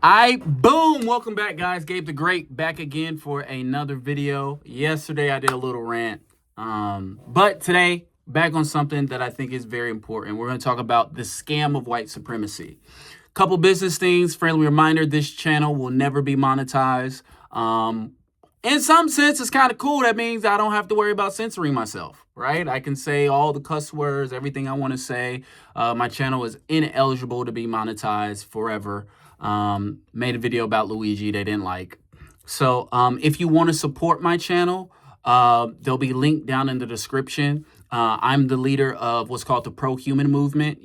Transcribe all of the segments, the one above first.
Boom, welcome back, guys. Gabe the Great back again for another video. Yesterday I did a little rant, but today back on something that I think is very important. We're going to talk about the scam of white supremacy. Couple business things. Friendly reminder: this channel will never be monetized. In some sense, it's kind of cool. That means I don't have to worry about censoring myself, right? I can say all the cuss words, everything I want to say. My channel is ineligible to be monetized forever. Made a video about Luigi they didn't like. So if you want to support my channel, there'll be linked down in the description. I'm the leader of what's called the pro-human movement.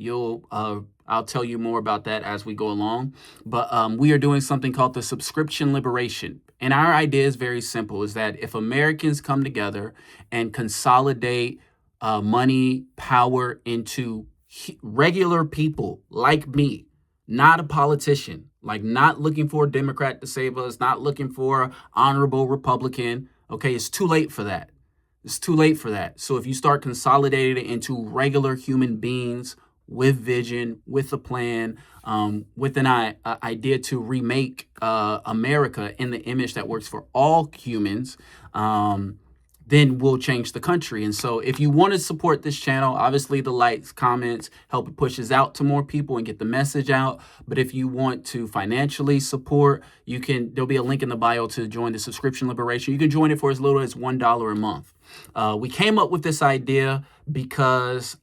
I'll tell you more about that as we go along. But we are doing something called the subscription liberation. And our idea is very simple, is that if Americans come together and consolidate money, power into regular people like me, not a politician, like not looking for a Democrat to save us, not looking for an honorable Republican. Okay, it's too late for that. It's too late for that. So if you start consolidating it into regular human beings with vision, with a plan, with an idea to remake America in the image that works for all humans, then we'll change the country. And so if you want to support this channel, obviously the likes, comments help it pushes out to more people and get the message out. But if you want to financially support, there'll be a link in the bio to join the subscription liberation. You can join it for as little as $1 a month. We came up with this idea because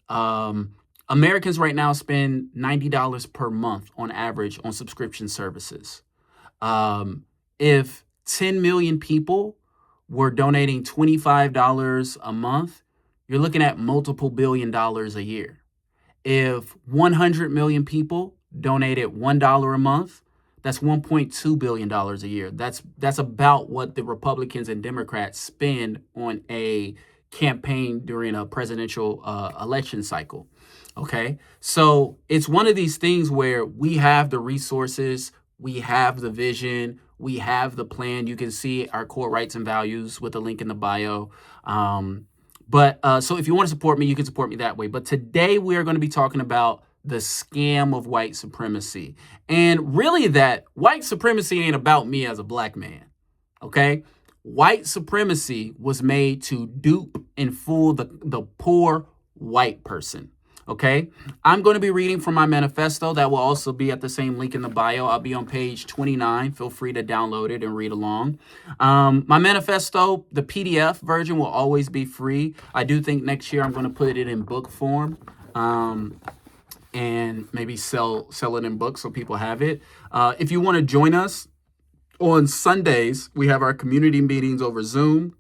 Americans right now spend $90 per month on average on subscription services. If 10 million people were donating $25 a month, you're looking at multiple $billion a year. If 100 million people donated $1 a month, that's $1.2 billion a year. That's about what the Republicans and Democrats spend on a campaign during a presidential election cycle. Okay, so it's one of these things where we have the resources, we have the vision, we have the plan. You can see our core rights and values with the link in the bio. So if you want to support me, you can support me that way. But today we are going to be talking about the scam of white supremacy. And really that white supremacy ain't about me as a black man. Okay, white supremacy was made to dupe and fool the poor white person. Okay, I'm going to be reading from my manifesto. That will also be at the same link in the bio. I'll be on page 29. Feel free to download it and read along. My manifesto, the PDF version, will always be free. I do think next year I'm going to put it in book form and maybe sell it in books so people have it. If you want to join us on Sundays, we have our community meetings over Zoom.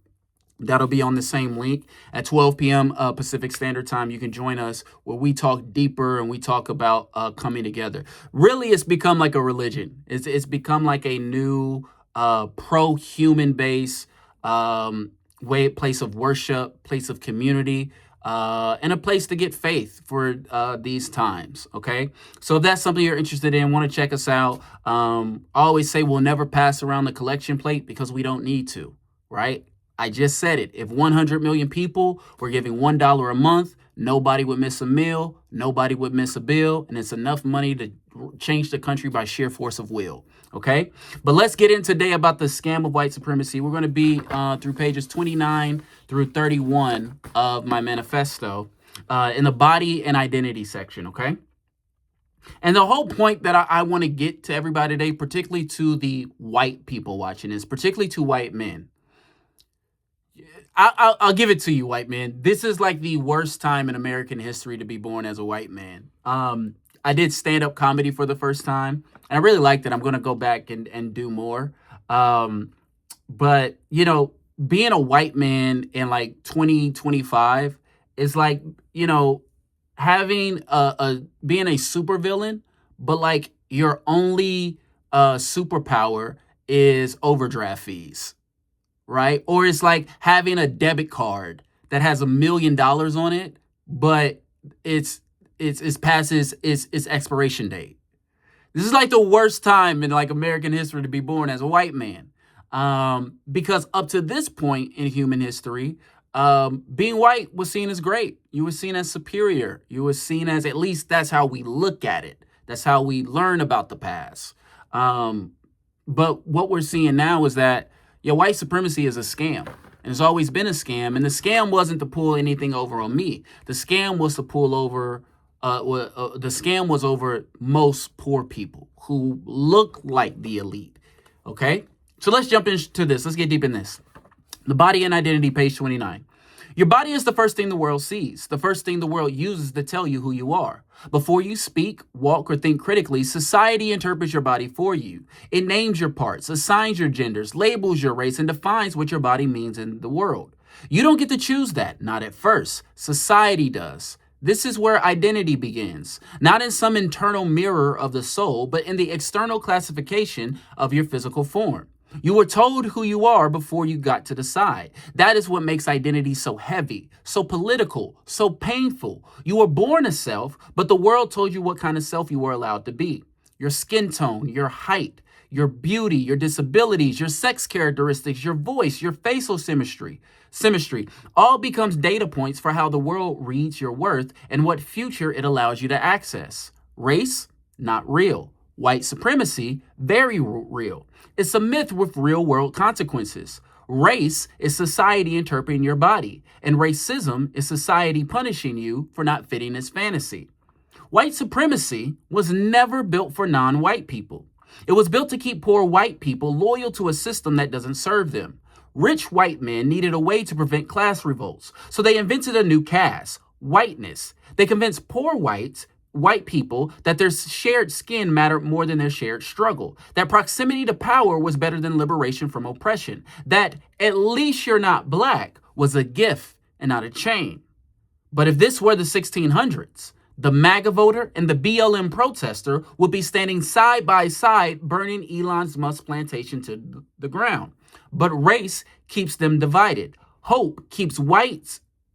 That'll be on the same link at 12 p.m. Pacific Standard Time. You can join us where we talk deeper and we talk about coming together. Really, it's become like a religion. It's become like a new pro-human base place of worship, place of community, and a place to get faith for these times. Okay, so if that's something you're interested in, want to check us out. I always say we'll never pass around the collection plate because we don't need to, right? I just said it. If 100 million people were giving $1 a month, nobody would miss a meal, nobody would miss a bill, and it's enough money to change the country by sheer force of will. Okay, but let's get in today about the scam of white supremacy. We're going to be through pages 29 through 31 of my manifesto in the body and identity section. Okay. And the whole point that I want to get to everybody today, particularly to the white people watching this, particularly to white men. I'll give it to you, white man. This is like the worst time in American history to be born as a white man. I did stand-up comedy for the first time, and I really liked it. I'm going to go back and do more. But, you know, being a white man in like 2025 is like, you know, having being a supervillain, but like your only superpower is overdraft fees. Right? Or it's like having a debit card that has $1 million on it, but it's past its expiration date. This is like the worst time in like American history to be born as a white man. Because up to this point in human history, being white was seen as great. You were seen as superior. You were seen as, at least that's how we look at it. That's how we learn about the past. But what we're seeing now is that, yeah, white supremacy is a scam. And it's always been a scam. And the scam wasn't to pull anything over on me. The scam was to pull over, the scam was over most poor people who look like the elite. Okay? So let's jump into this. Let's get deep in this. The body and identity, page 29. Your body is the first thing the world sees, the first thing the world uses to tell you who you are. Before you speak, walk, or think critically, society interprets your body for you. It names your parts, assigns your genders, labels your race, and defines what your body means in the world. You don't get to choose that, not at first. Society does. This is where identity begins, not in some internal mirror of the soul, but in the external classification of your physical form. You were told who you are before you got to decide. That is what makes identity so heavy, so political, so painful. You were born a self, but the world told you what kind of self you were allowed to be. Your skin tone, your height, your beauty, your disabilities, your sex characteristics, your voice, your facial symmetry, all becomes data points for how the world reads your worth and what future it allows you to access. Race, not real. White supremacy, very real. It's a myth with real world consequences. Race is society interpreting your body, and racism is society punishing you for not fitting its fantasy. White supremacy was never built for non-white people. It was built to keep poor white people loyal to a system that doesn't serve them. Rich white men needed a way to prevent class revolts, so they invented a new caste, whiteness. They convinced poor white people that their shared skin mattered more than their shared struggle, that proximity to power was better than liberation from oppression, that at least you're not black was a gift and not a chain. But if this were the 1600s, the MAGA voter and the BLM protester would be standing side by side burning Elon Musk's plantation to the ground. But race keeps them divided. Hope keeps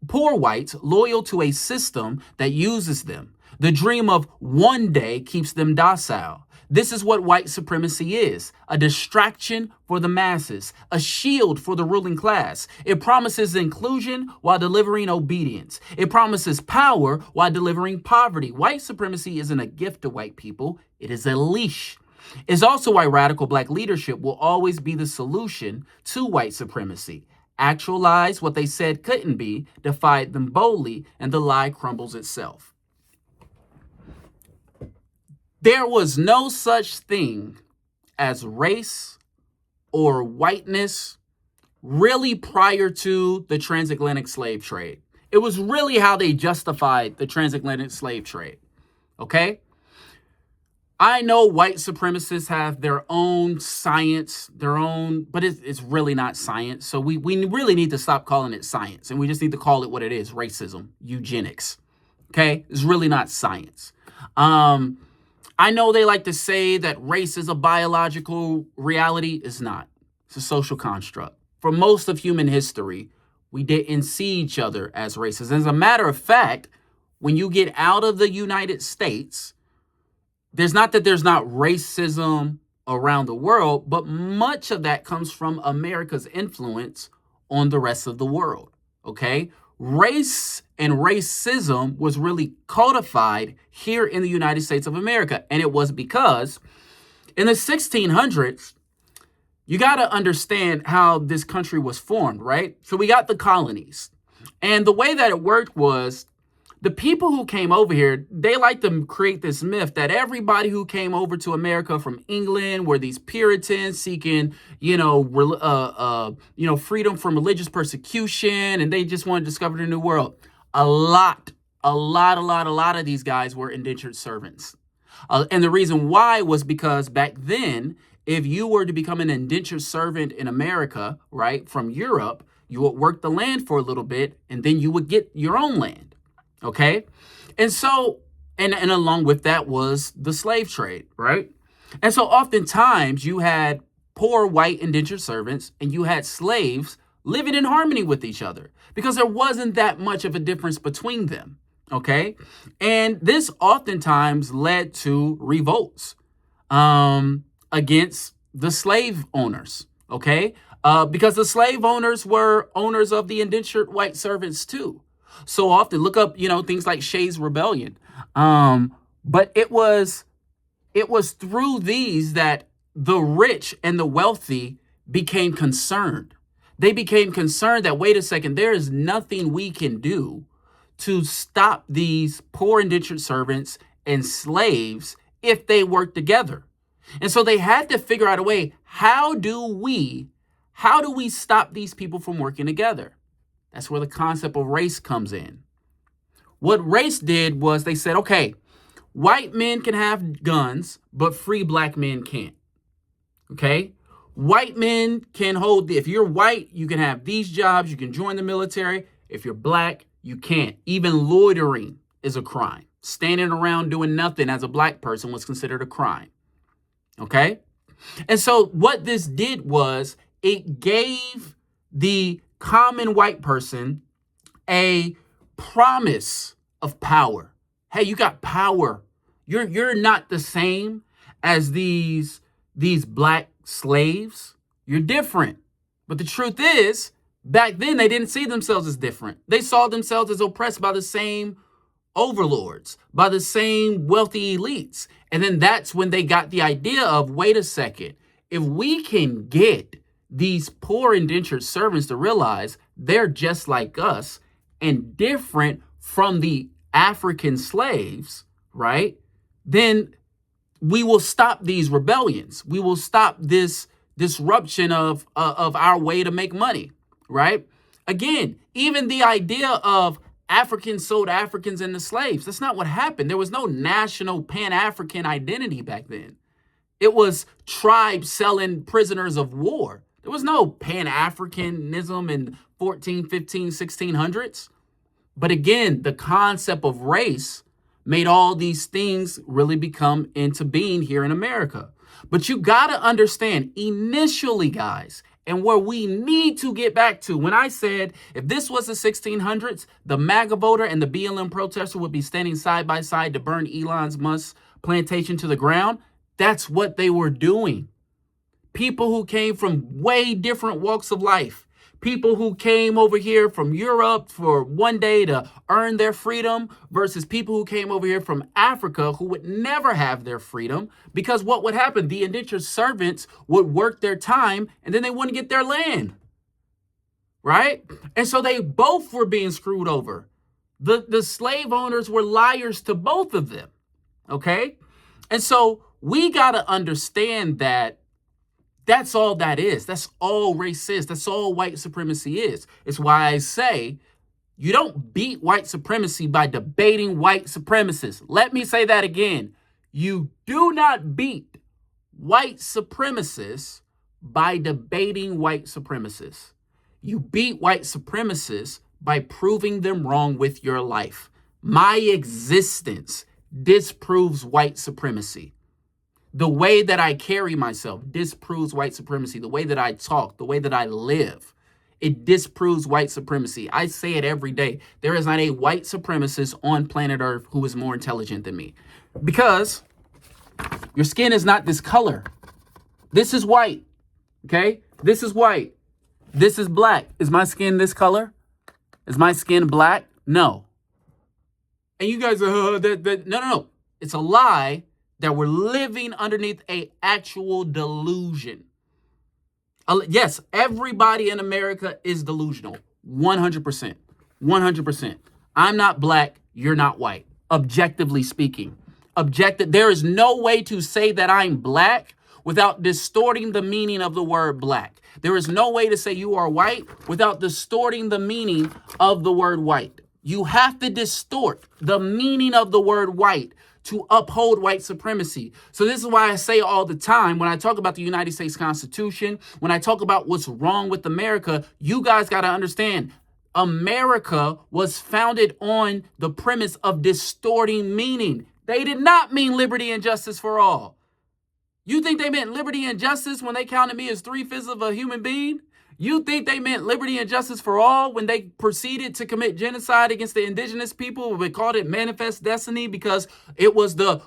poor whites loyal to a system that uses them. The dream of one day keeps them docile. This is what white supremacy is, a distraction for the masses, a shield for the ruling class. It promises inclusion while delivering obedience. It promises power while delivering poverty. White supremacy isn't a gift to white people, it is a leash. It's also why radical black leadership will always be the solution to white supremacy. Actualize what they said couldn't be, defied them boldly, and the lie crumbles itself. There was no such thing as race or whiteness really prior to the transatlantic slave trade. It was really how they justified the transatlantic slave trade. Okay? I know white supremacists have their own science, but it's really not science. So we really need to stop calling it science, and we just need to call it what it is: racism, eugenics. Okay? It's really not science. I know they like to say that race is a biological reality. It's not. It's a social construct. For most of human history, we didn't see each other as races. As a matter of fact, when you get out of the United States, there's not that there's not racism around the world, but much of that comes from America's influence on the rest of the world. Okay? Race and racism was really codified here in the United States of America. And it was because in the 1600s, you got to understand how this country was formed, right? So we got the colonies. And the way that it worked was the people who came over here, they like to create this myth that everybody who came over to America from England were these Puritans seeking, freedom from religious persecution, and they just wanted to discover the new world. A lot of these guys were indentured servants. And the reason why was because back then, if you were to become an indentured servant in America, right, from Europe, you would work the land for a little bit, and then you would get your own land. Okay. And so, and along with that was the slave trade, right? And so oftentimes you had poor white indentured servants and you had slaves living in harmony with each other because there wasn't that much of a difference between them. Okay. And this oftentimes led to revolts against the slave owners. Okay. Because the slave owners were owners of the indentured white servants too. So often look up, things like Shays' Rebellion. But it was it was through these that the rich and the wealthy became concerned. They became concerned that, wait a second, there is nothing we can do to stop these poor indentured servants and slaves if they work together. And so they had to figure out a way, how do we stop these people from working together? That's where the concept of race comes in. What race did was they said, okay, white men can have guns, but free black men can't. Okay? White men can hold, if you're white, you can have these jobs, you can join the military. If you're black, you can't. Even loitering is a crime. Standing around doing nothing as a black person was considered a crime. Okay? And so what this did was it gave the common white person a promise of power. Hey, you got power. You're not the same as these black slaves. You're different. But the truth is, back then they didn't see themselves as different. They saw themselves as oppressed by the same overlords, by the same wealthy elites. And then that's when they got the idea of, wait a second, if we can get these poor indentured servants to realize they're just like us and different from the African slaves, right? Then we will stop these rebellions. We will stop this disruption of our way to make money, right? Again, even the idea of Africans sold Africans into slaves, that's not what happened. There was no national Pan-African identity back then. It was tribes selling prisoners of war. There was no Pan-Africanism in 14, 15, 1600s. But again, the concept of race made all these things really become into being here in America. But you got to understand, initially, guys, and where we need to get back to, when I said, if this was the 1600s, the MAGA voter and the BLM protester would be standing side by side to burn Elon Musk's plantation to the ground, that's what they were doing. People who came from way different walks of life, people who came over here from Europe for one day to earn their freedom versus people who came over here from Africa who would never have their freedom, because what would happen? The indentured servants would work their time and then they wouldn't get their land, right? And so they both were being screwed over. The slave owners were liars to both of them, okay? And so we got to understand that that's all that is. That's all race is. That's all white supremacy is. It's why I say you don't beat white supremacy by debating white supremacists. Let me say that again. You do not beat white supremacists by debating white supremacists. You beat white supremacists by proving them wrong with your life. My existence disproves white supremacy. The way that I carry myself disproves white supremacy. The way that I talk, the way that I live, it disproves white supremacy. I say it every day. There is not a white supremacist on planet Earth who is more intelligent than me. Because your skin is not this color. This is white, okay? This is white. This is black. Is my skin this color? Is my skin black? No. And you guys are, no. It's a lie that we're living underneath a actual delusion. Yes, everybody in America is delusional. 100%. 100%. I'm not black. You're not white. Objectively speaking. There is no way to say that I'm black without distorting the meaning of the word black. There is no way to say you are white without distorting the meaning of the word white. You have to distort the meaning of the word white to uphold white supremacy. So this is why I say all the time, when I talk about the United States Constitution, when I talk about what's wrong with America, you guys got to understand, America was founded on the premise of distorting meaning. They did not mean liberty and justice for all. You think they meant liberty and justice when they counted me as 3/5 of a human being? You think they meant liberty and justice for all when they proceeded to commit genocide against the indigenous people? We called it manifest destiny because it was the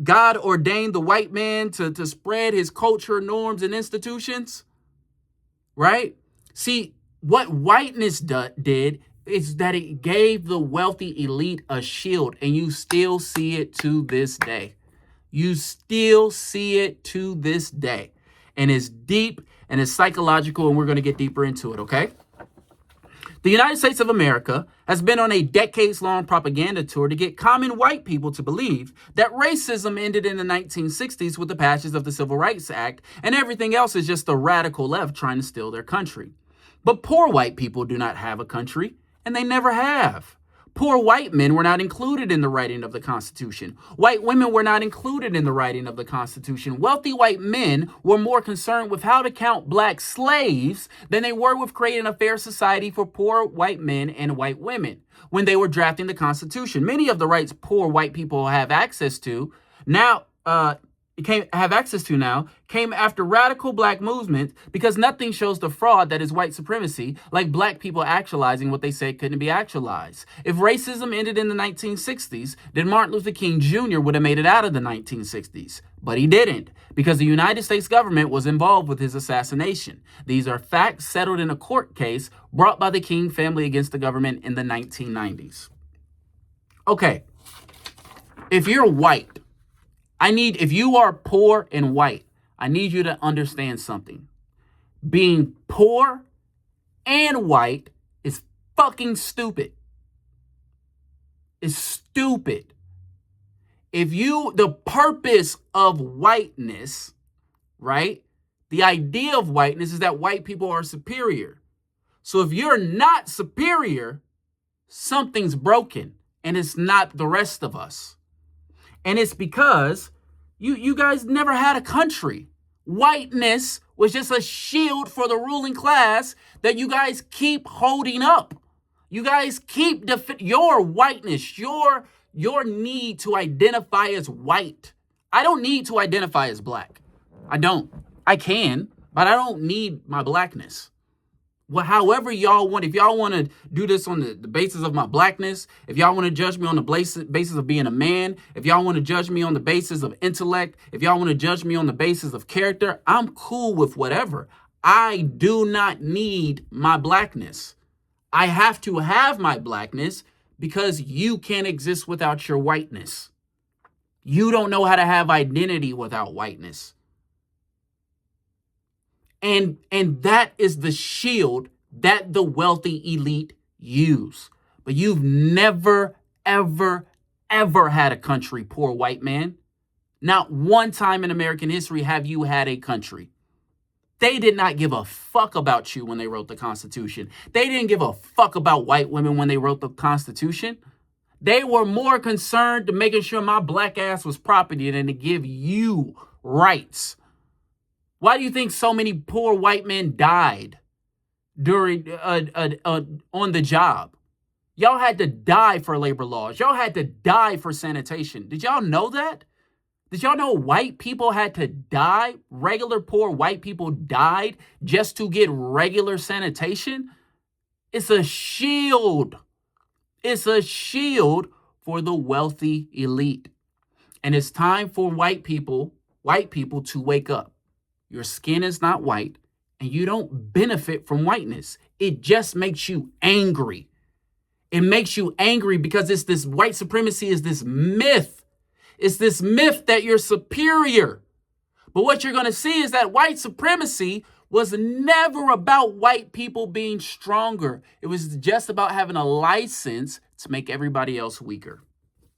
God ordained the white man to spread his culture, norms, and institutions, right? See, what whiteness did, it's that it gave the wealthy elite a shield, and you still see it to this day. You still see it to this day. And it's deep and it's psychological, and we're going to get deeper into it, okay? The United States of America has been on a decades-long propaganda tour to get common white people to believe that racism ended in the 1960s with the passage of the Civil Rights Act, and everything else is just the radical left trying to steal their country. But poor white people do not have a country, and they never have. Poor white men were not included in the writing of the Constitution. White women were not included in the writing of the Constitution. Wealthy white men were more concerned with how to count black slaves than they were with creating a fair society for poor white men and white women when they were drafting the Constitution. Many of the rights poor white people have access to now came after radical black movement, because nothing shows the fraud that is white supremacy like black people actualizing what they said couldn't be actualized. If racism ended in the 1960s, then Martin Luther King Jr. would have made it out of the 1960s. But he didn't, because the United States government was involved with his assassination. These are facts settled in a court case brought by the King family against the government in the 1990s. Okay, if you're white, if you are poor and white, I need you to understand something. Being poor and white is fucking stupid. It's stupid. The purpose of whiteness, right? The idea of whiteness is that white people are superior. So if you're not superior, something's broken, and it's not the rest of us. And it's because you guys never had a country. Whiteness was just a shield for the ruling class that you guys keep holding up. You guys keep your whiteness, your need to identify as white. I don't need to identify as black. I don't. I can, but I don't need my blackness. Well, however y'all want, if y'all want to do this on the basis of my blackness, if y'all want to judge me on the basis of being a man, if y'all want to judge me on the basis of intellect, if y'all want to judge me on the basis of character, I'm cool with whatever. I do not need my blackness. I have to have my blackness because you can't exist without your whiteness. You don't know how to have identity without whiteness. And that is the shield that the wealthy elite use. But you've never, ever, ever had a country, poor white man. Not one time in American history have you had a country. They did not give a fuck about you when they wrote the Constitution. They didn't give a fuck about white women when they wrote the Constitution. They were more concerned to making sure my black ass was property than to give you rights. Why do you think so many poor white men died during on the job? Y'all had to die for labor laws. Y'all had to die for sanitation. Did y'all know that? Did y'all know white people had to die? Regular poor white people died just to get regular sanitation? It's a shield. It's a shield for the wealthy elite. And it's time for white people to wake up. Your skin is not white, and you don't benefit from whiteness. It just makes you angry. It makes you angry because it's this white supremacy is this myth. It's this myth that you're superior. But what you're going to see is that white supremacy was never about white people being stronger. It was just about having a license to make everybody else weaker.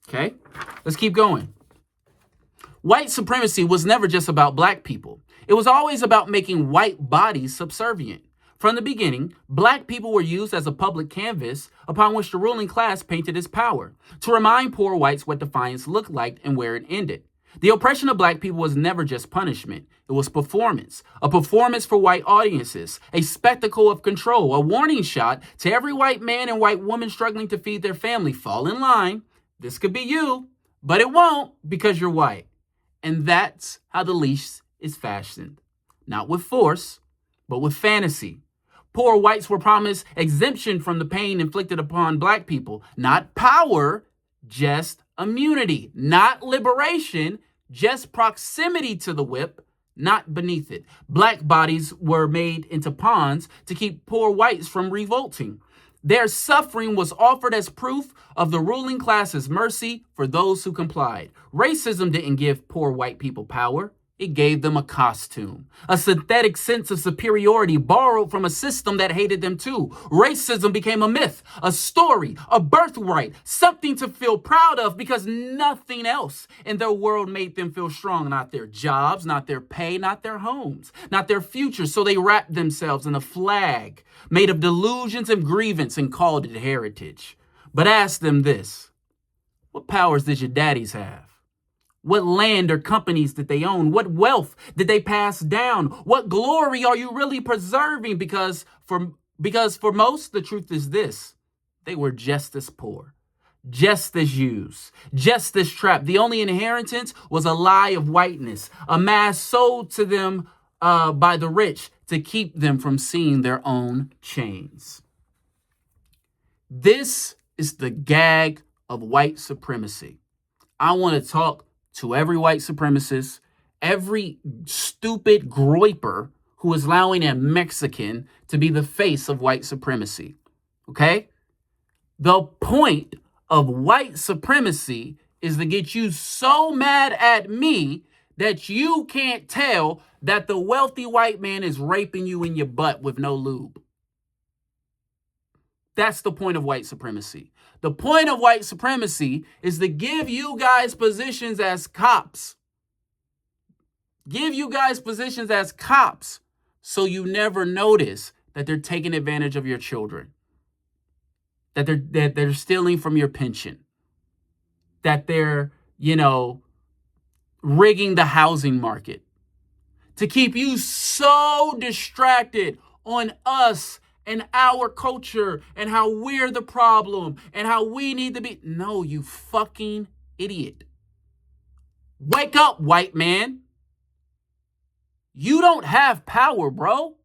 Okay, let's keep going. White supremacy was never just about black people. It was always about making white bodies subservient. From the beginning, black people were used as a public canvas upon which the ruling class painted its power, to remind poor whites what defiance looked like and where it ended. The oppression of black people was never just punishment. It was performance, a performance for white audiences, a spectacle of control, a warning shot to every white man and white woman struggling to feed their family. Fall in line. This could be you, but it won't because you're white. And that's how the leash is fashioned. Not with force, but with fantasy. Poor whites were promised exemption from the pain inflicted upon black people. Not power, just immunity. Not liberation, just proximity to the whip, not beneath it. Black bodies were made into pawns to keep poor whites from revolting. Their suffering was offered as proof of the ruling class's mercy for those who complied. Racism didn't give poor white people power. It gave them a costume, a synthetic sense of superiority borrowed from a system that hated them too. Racism became a myth, a story, a birthright, something to feel proud of because nothing else in their world made them feel strong. Not their jobs, not their pay, not their homes, not their future. So they wrapped themselves in a flag made of delusions and grievance and called it heritage. But ask them this: what powers did your daddies have? What land or companies did they own? What wealth did they pass down? What glory are you really preserving? Because for most, the truth is this: they were just as poor, just as used, just as trapped. The only inheritance was a lie of whiteness, a mask sold to them by the rich to keep them from seeing their own chains. This is the gag of white supremacy. I want to talk to every white supremacist, every stupid groiper who is allowing a Mexican to be the face of white supremacy. Okay? The point of white supremacy is to get you so mad at me that you can't tell that the wealthy white man is raping you in your butt with no lube. That's the point of white supremacy. The point of white supremacy is to give you guys positions as cops. Give you guys positions as cops so you never notice that they're taking advantage of your children, that they're stealing from your pension, that they're, rigging the housing market to keep you so distracted on us and our culture and how we're the problem and how we need to be. No, you fucking idiot. Wake up, white man. You don't have power, bro.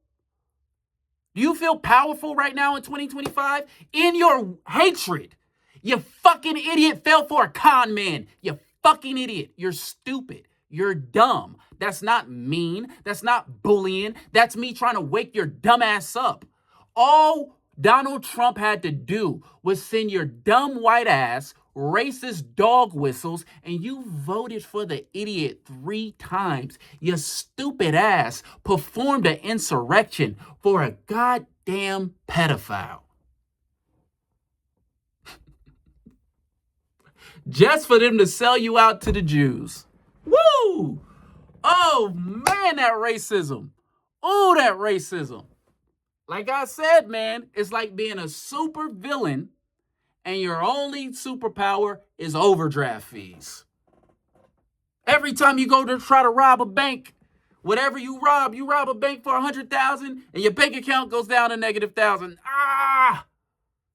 Do you feel powerful right now in 2025? In your hatred, you fucking idiot fell for a con man. You fucking idiot. You're stupid. You're dumb. That's not mean. That's not bullying. That's me trying to wake your dumb ass up. All Donald Trump had to do was send your dumb white ass racist dog whistles, and you voted for the idiot 3 times. Your stupid ass performed an insurrection for a goddamn pedophile. Just for them to sell you out to the Jews. Woo! Oh, man, that racism. Oh, that racism. Like I said, man, it's like being a super villain and your only superpower is overdraft fees. Every time you go to try to rob a bank, whatever you rob a bank for $100,000 and your bank account goes down to -1,000.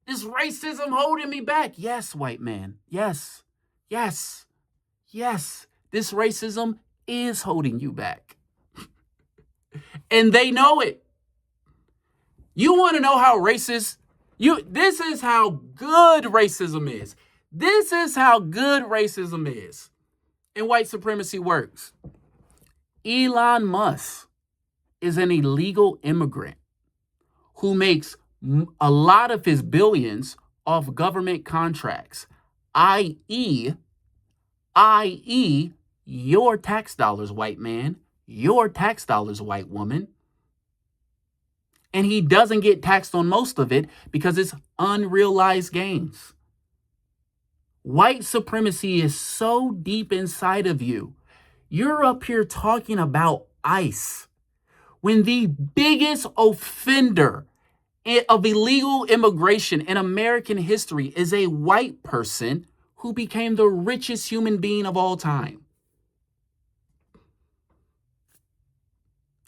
This racism holding me back. Yes, white man. Yes. Yes. Yes. This racism is holding you back. And they know it. You want to know how racist? This is how good racism is. This is how good racism is. And white supremacy works. Elon Musk is an illegal immigrant who makes a lot of his billions off government contracts, i.e., your tax dollars, white man, your tax dollars, white woman. And he doesn't get taxed on most of it because it's unrealized gains. White supremacy is so deep inside of you. You're up here talking about ICE when the biggest offender of illegal immigration in American history is a white person who became the richest human being of all time.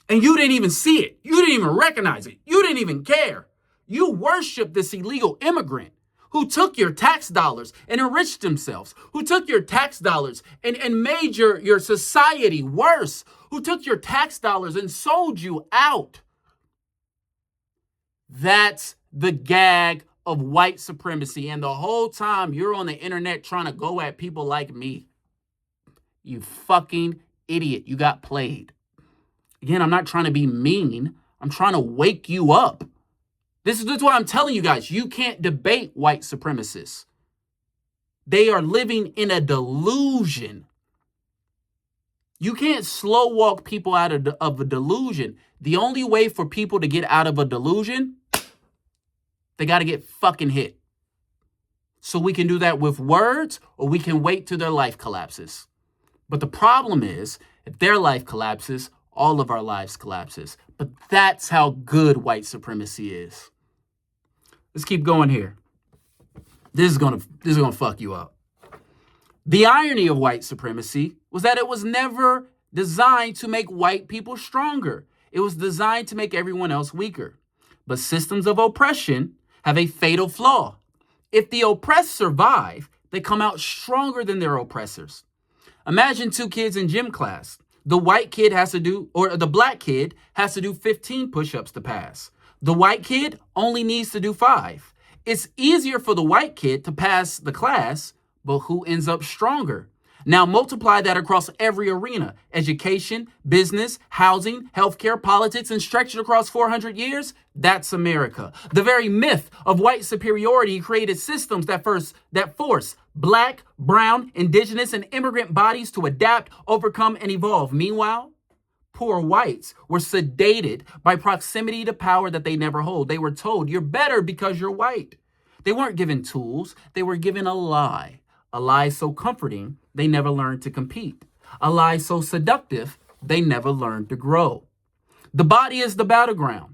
And you didn't even see it. You didn't even recognize it. You didn't even care. You worship this illegal immigrant who took your tax dollars and enriched themselves, who took your tax dollars and made your society worse, who took your tax dollars and sold you out. That's the gag of white supremacy. And the whole time you're on the internet trying to go at people like me. You fucking idiot. You got played. Again, I'm not trying to be mean. I'm trying to wake you up. This is what I'm telling you guys. You can't debate white supremacists. They are living in a delusion. You can't slow walk people out of a delusion. The only way for people to get out of a delusion, they got to get fucking hit. So we can do that with words, or we can wait till their life collapses. But the problem is, if their life collapses, all of our lives collapses. But that's how good white supremacy is. Let's keep going here. This is gonna fuck you up. The irony of white supremacy was that it was never designed to make white people stronger. It was designed to make everyone else weaker. But systems of oppression have a fatal flaw. If the oppressed survive, they come out stronger than their oppressors. Imagine two kids in gym class. The white kid has to do, or the black kid has to do 15 push-ups to pass. The white kid only needs to do 5. It's easier for the white kid to pass the class, but who ends up stronger? Now multiply that across every arena: education, business, housing, healthcare, politics, and stretch it across 400 years. That's America. The very myth of white superiority created systems that force black, brown, indigenous, and immigrant bodies to adapt, overcome, and evolve. Meanwhile, poor whites were sedated by proximity to power that they never hold. They were told, you're better because you're white. They weren't given tools. They were given a lie. A lie so comforting, they never learned to compete. A lie so seductive, they never learned to grow. The body is the battleground.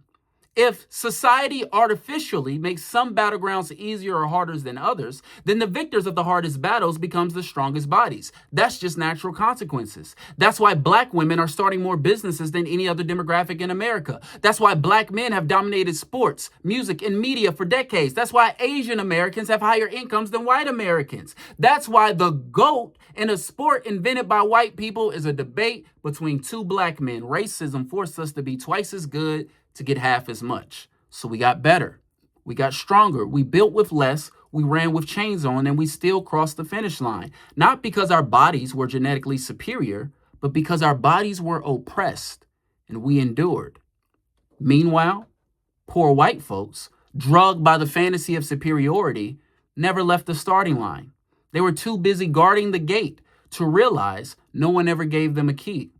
If society artificially makes some battlegrounds easier or harder than others, then the victors of the hardest battles becomes the strongest bodies. That's just natural consequences. That's why black women are starting more businesses than any other demographic in America. That's why black men have dominated sports, music, and media for decades. That's why Asian Americans have higher incomes than white Americans. That's why the GOAT in a sport invented by white people is a debate between two black men. Racism forced us to be twice as good to get half as much. So we got better. We got stronger. We built with less. We ran with chains on, and we still crossed the finish line. Not because our bodies were genetically superior, but because our bodies were oppressed and we endured. Meanwhile, poor white folks, drugged by the fantasy of superiority, never left the starting line. They were too busy guarding the gate to realize no one ever gave them a key.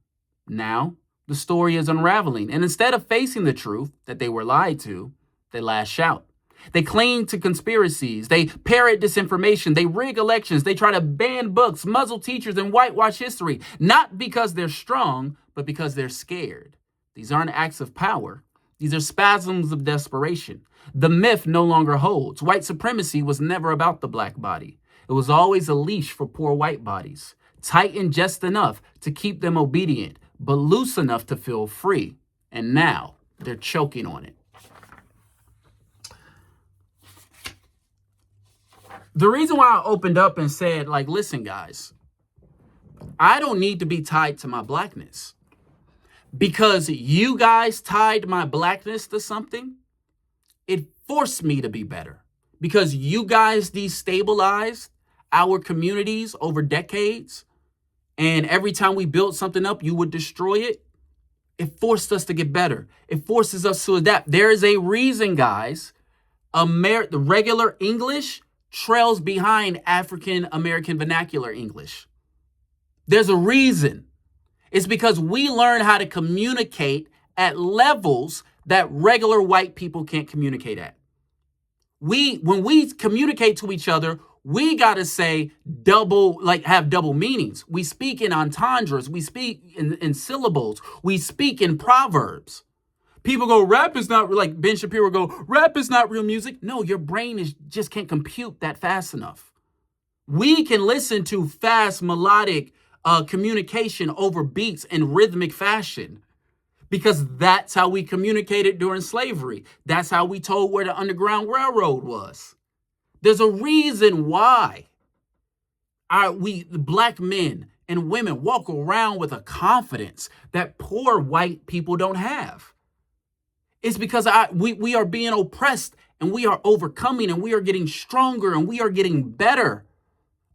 Now, the story is unraveling, and instead of facing the truth that they were lied to, they lash out. They cling to conspiracies. They parrot disinformation. They rig elections. They try to ban books, muzzle teachers, and whitewash history, not because they're strong, but because they're scared. These aren't acts of power. These are spasms of desperation. The myth no longer holds. White supremacy was never about the black body. It was always a leash for poor white bodies, tightened just enough to keep them obedient, but loose enough to feel free. And now they're choking on it. The reason why I opened up and said, listen, guys, I don't need to be tied to my blackness. Because you guys tied my blackness to something, it forced me to be better. Because you guys destabilized our communities over decades, and every time we built something up, you would destroy it. It forced us to get better. It forces us to adapt. There is a reason, guys, the regular English trails behind African American vernacular English. There's a reason. It's because we learn how to communicate at levels that regular white people can't communicate at. When we communicate to each other, we got to say have double meanings. We speak in entendres. We speak in syllables. We speak in proverbs. People go, rap is not, like Ben Shapiro go, rap is not real music. No, your brain just can't compute that fast enough. We can listen to fast melodic communication over beats in rhythmic fashion, because that's how we communicated during slavery. That's how we told where the Underground Railroad was. There's a reason why the black men and women walk around with a confidence that poor white people don't have. It's because we are being oppressed, and we are overcoming, and we are getting stronger, and we are getting better.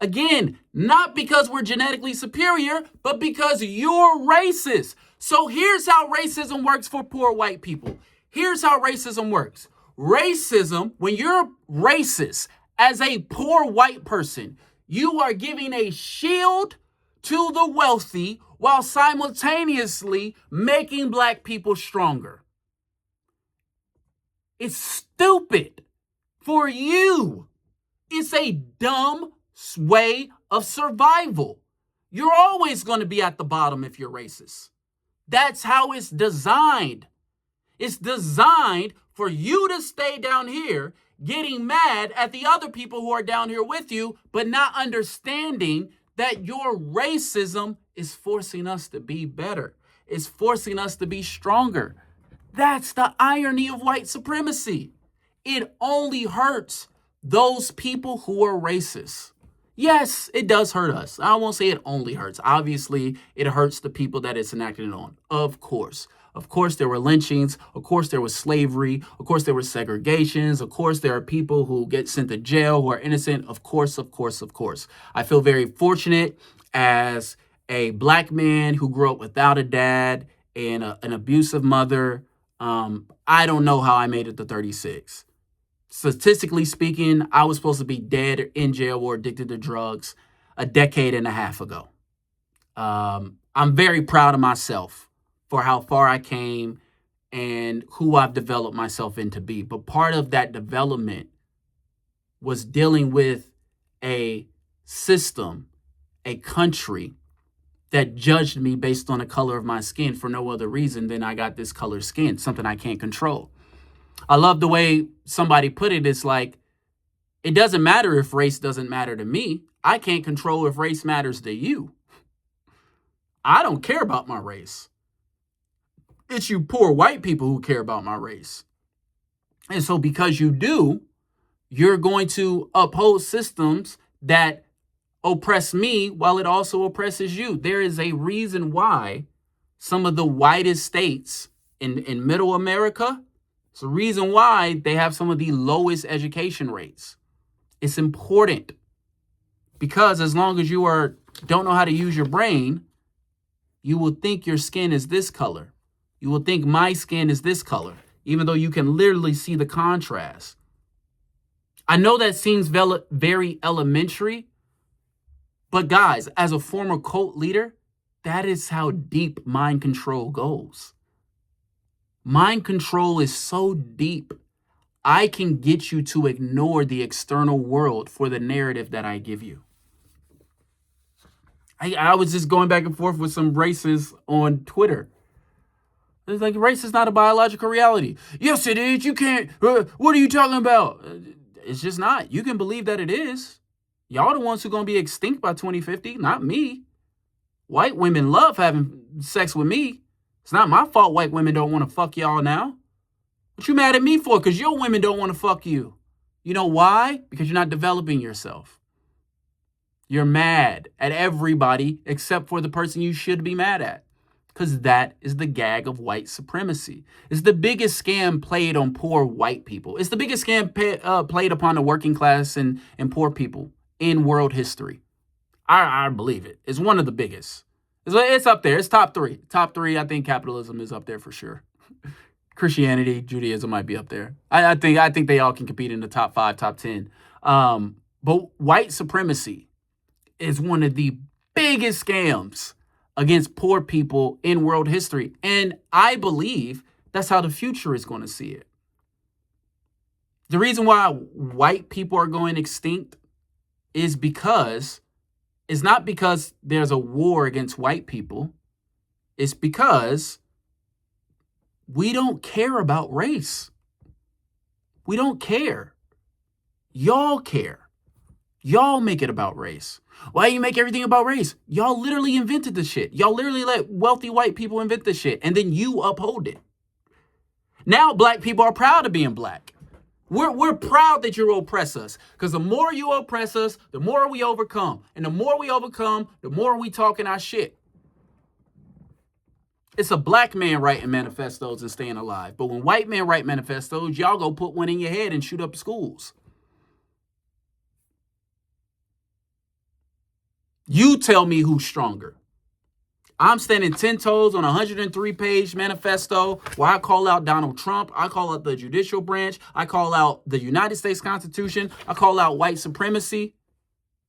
Again, not because we're genetically superior, but because you're racist. So here's how racism works for poor white people. Here's how racism works. Racism, when you're racist as a poor white person, you are giving a shield to the wealthy while simultaneously making black people stronger. It's stupid for you. It's a dumb way of survival. You're always going to be at the bottom if you're racist. That's how it's designed. It's designed for you to stay down here getting mad at the other people who are down here with you, but not understanding that your racism is forcing us to be better. It's forcing us to be stronger. That's the irony of white supremacy. It only hurts those people who are racist. Yes, it does hurt us. I won't say it only hurts. Obviously, it hurts the people that it's enacted on. Of course. Of course, there were lynchings. Of course, there was slavery. Of course, there were segregations. Of course, there are people who get sent to jail who are innocent. Of course, of course, of course. I feel very fortunate as a black man who grew up without a dad and an abusive mother. I don't know how I made it to 36. Statistically speaking, I was supposed to be dead or in jail or addicted to drugs a decade and a half ago. I'm very proud of myself for how far I came and who I've developed myself into be. But part of that development was dealing with a system, a country that judged me based on the color of my skin for no other reason than I got this color skin, something I can't control. I love the way somebody put it. It's like, it doesn't matter if race doesn't matter to me. I can't control if race matters to you. I don't care about my race. It's you poor white people who care about my race. And so because you do, you're going to uphold systems that oppress me while it also oppresses you. There is a reason why some of the whitest states in middle America, it's the reason why they have some of the lowest education rates. It's important because as long as you don't know how to use your brain, you will think your skin is this color. You will think my skin is this color, even though you can literally see the contrast. I know that seems very elementary, but guys, as a former cult leader, that is how deep mind control goes. Mind control is so deep, I can get you to ignore the external world for the narrative that I give you. I was just going back and forth with some racists on Twitter. It's like, race is not a biological reality. Yes, it is. You can't. What are you talking about? It's just not. You can believe that it is. Y'all the ones who are going to be extinct by 2050, not me. White women love having sex with me. It's not my fault white women don't want to fuck y'all now. What you mad at me for? Because your women don't want to fuck you. You know why? Because you're not developing yourself. You're mad at everybody except for the person you should be mad at. Because that is the gag of white supremacy. It's the biggest scam played on poor white people. It's the biggest scam played upon the working class and poor people in world history. I believe it. It's one of the biggest. It's up there. It's top three. Top three, I think capitalism is up there for sure. Christianity, Judaism might be up there. I think they all can compete in the top 5, top 10. But white supremacy is one of the biggest scams against poor people in world history. And I believe that's how the future is going to see it. The reason why white people are going extinct is because it's not because there's a war against white people. It's because we don't care about race. We don't care. Y'all care. Y'all make it about race. Why do you make everything about race? Y'all literally invented this shit. Y'all literally let wealthy white people invent this shit, and then you uphold it. Now black people are proud of being black. We're proud that you oppress us, because the more you oppress us, the more we overcome. And the more we overcome, the more we talking our shit. It's a black man writing manifestos and staying alive. But when white men write manifestos, y'all go put one in your head and shoot up schools. You tell me who's stronger. I'm standing 10 toes on a 103-page manifesto where I call out Donald Trump. I call out the judicial branch. I call out the United States Constitution. I call out white supremacy.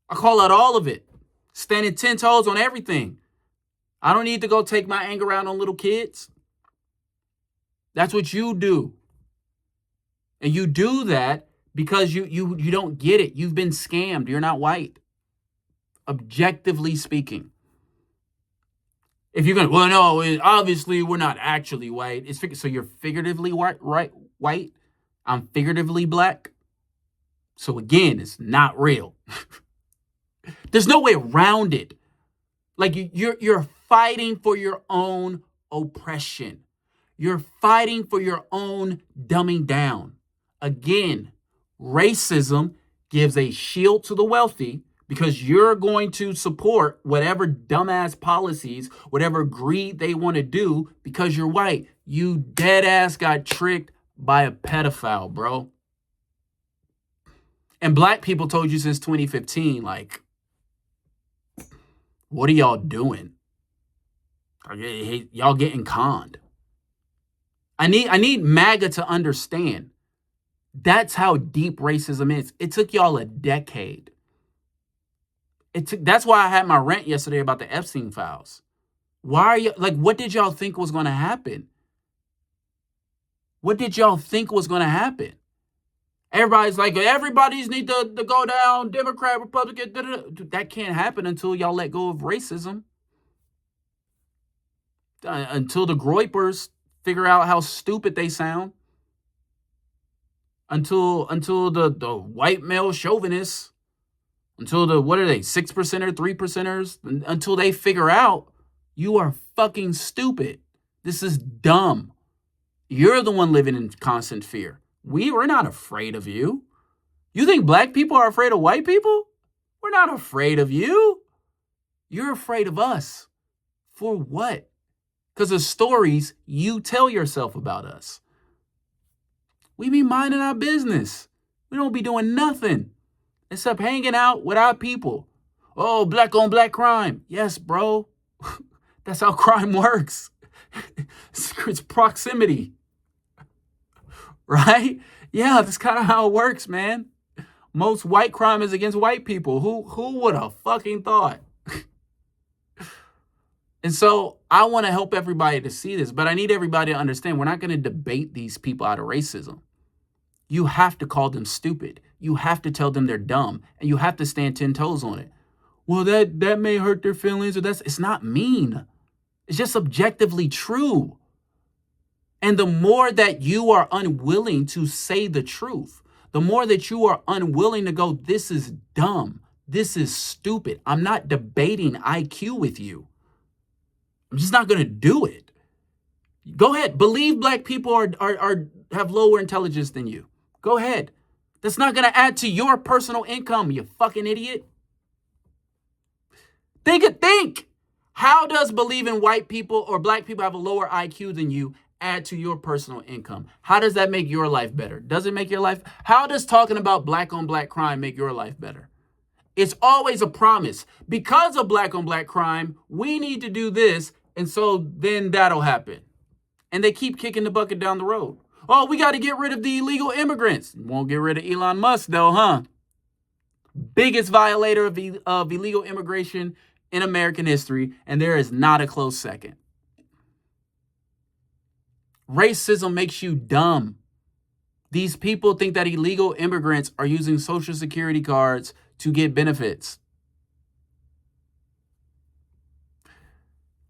I call out all of it. Standing 10 toes on everything. I don't need to go take my anger out on little kids. That's what you do. And you do that because you don't get it. You've been scammed. You're not white. Objectively speaking. If you're going to, well, no, obviously we're not actually white. So you're figuratively white, right? White. I'm figuratively black. So again, it's not real. There's no way around it. Like you're fighting for your own oppression. You're fighting for your own dumbing down. Again, racism gives a shield to the wealthy because you're going to support whatever dumbass policies, whatever greed they want to do because you're white. You dead ass got tricked by a pedophile, bro. And black people told you since 2015, like, what are y'all doing? Y'all getting conned. I need MAGA to understand. That's how deep racism is. It took y'all a decade. That's why I had my rant yesterday about the Epstein files. Why are you like, what did y'all think was going to happen? What did y'all think was going to happen? Everybody's like, everybody's need to go down, Democrat, Republican. That can't happen until y'all let go of racism. Until the Groypers figure out how stupid they sound. Until the white male chauvinists, until the, what are they, 6%er, 3%ers, until they figure out you are fucking stupid. This is dumb. You're the one living in constant fear. We're not afraid of you. You think black people are afraid of white people? We're not afraid of you. You're afraid of us. For what? Because of stories you tell yourself about us. We be minding our business. We don't be doing nothing except hanging out with our people. Oh, black on black crime. Yes, bro. That's how crime works. It's proximity. Right? Yeah, that's kind of how it works, man. Most white crime is against white people. Who would have fucking thought? And so I want to help everybody to see this, but I need everybody to understand we're not going to debate these people out of racism. You have to call them stupid. You have to tell them they're dumb, and you have to stand 10 toes on it. Well, that may hurt their feelings, or it's not mean. It's just objectively true. And the more that you are unwilling to say the truth, the more that you are unwilling to go, this is dumb. This is stupid. I'm not debating IQ with you. I'm just not going to do it. Go ahead. Believe black people have lower intelligence than you. Go ahead. That's not going to add to your personal income, you fucking idiot. Think. How does believing white people or black people have a lower IQ than you add to your personal income? How does that make your life better? Does it make your life? How does talking about black on black crime make your life better? It's always a promise. Because of black on black crime, we need to do this, and so then that'll happen. And they keep kicking the bucket down the road. Oh, we got to get rid of the illegal immigrants. Won't get rid of Elon Musk, though, huh? Biggest violator of illegal immigration in American history, and there is not a close second. Racism makes you dumb. These people think that illegal immigrants are using Social Security cards to get benefits.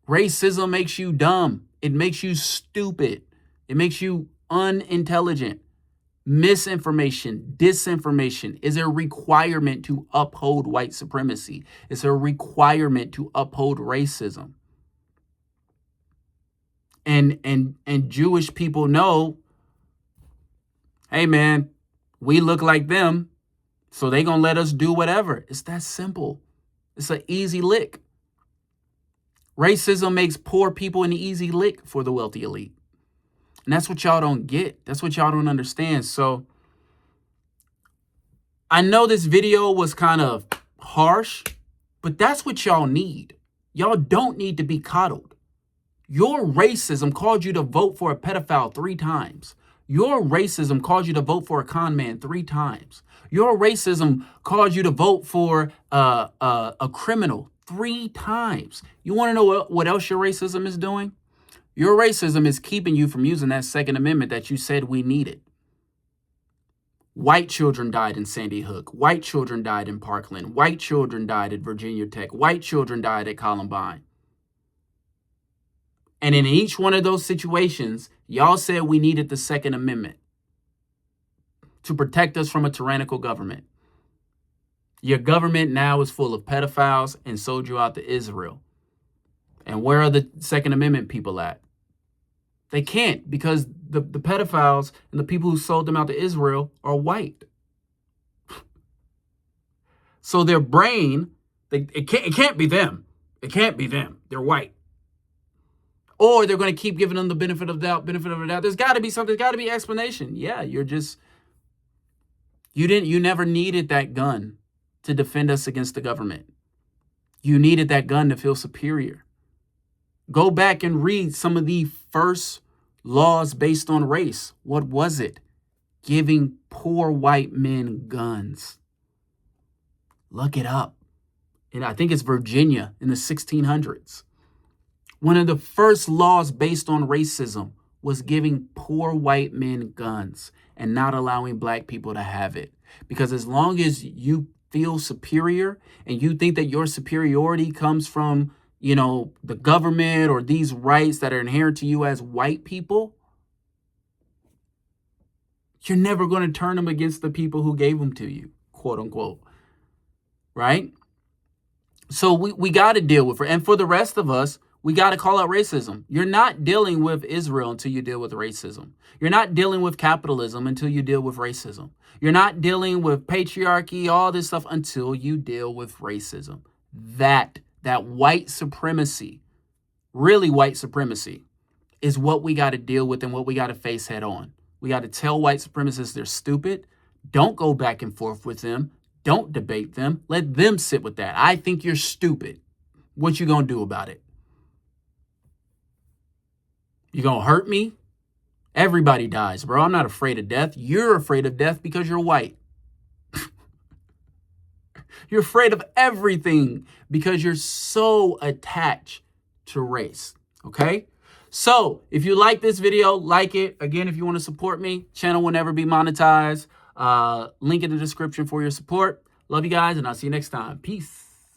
Racism makes you dumb. It makes you stupid. It makes you unintelligent. Misinformation, disinformation is a requirement to uphold white supremacy. It's a requirement to uphold racism. And Jewish people know, hey man, we look like them, so they gonna let us do whatever. It's that simple. It's an easy lick. Racism makes poor people an easy lick for the wealthy elite. And that's what y'all don't get. That's what y'all don't understand. So I know this video was kind of harsh, but that's what y'all need. Y'all don't need to be coddled. Your racism caused you to vote for a pedophile 3 times. Your racism caused you to vote for a con man 3 times. Your racism caused you to vote for a criminal 3 times. You want to know what else your racism is doing? Your racism is keeping you from using that Second Amendment that you said we needed. White children died in Sandy Hook. White children died in Parkland. White children died at Virginia Tech. White children died at Columbine. And in each one of those situations, y'all said we needed the Second Amendment to protect us from a tyrannical government. Your government now is full of pedophiles and sold you out to Israel. And where are the Second Amendment people at? They can't, because the pedophiles and the people who sold them out to Israel are white. So their brain, it can't be them. It can't be them. They're white. Or they're going to keep giving them the benefit of the doubt, There's got to be something, there's got to be explanation. Yeah, you never needed that gun to defend us against the government. You needed that gun to feel superior. Go back and read some of the first laws based on race. What was it? Giving poor white men guns. Look it up. And I think it's Virginia in the 1600s. One of the first laws based on racism was giving poor white men guns and not allowing black people to have it. Because as long as you feel superior and you think that your superiority comes from, the government or these rights that are inherent to you as white people, you're never going to turn them against the people who gave them to you, quote unquote. Right? So we got to deal with it. And for the rest of us, we got to call out racism. You're not dealing with Israel until you deal with racism. You're not dealing with capitalism until you deal with racism. You're not dealing with patriarchy, all this stuff, until you deal with racism. That white supremacy, really white supremacy, is what we got to deal with and what we got to face head on. We got to tell white supremacists they're stupid. Don't go back and forth with them. Don't debate them. Let them sit with that. I think you're stupid. What you gonna do about it? You gonna hurt me? Everybody dies, bro. I'm not afraid of death. You're afraid of death because you're white. You're afraid of everything because you're so attached to race, okay? So if you like this video, like it. Again, if you want to support me, channel will never be monetized. Link in the description for your support. Love you guys, and I'll see you next time. Peace.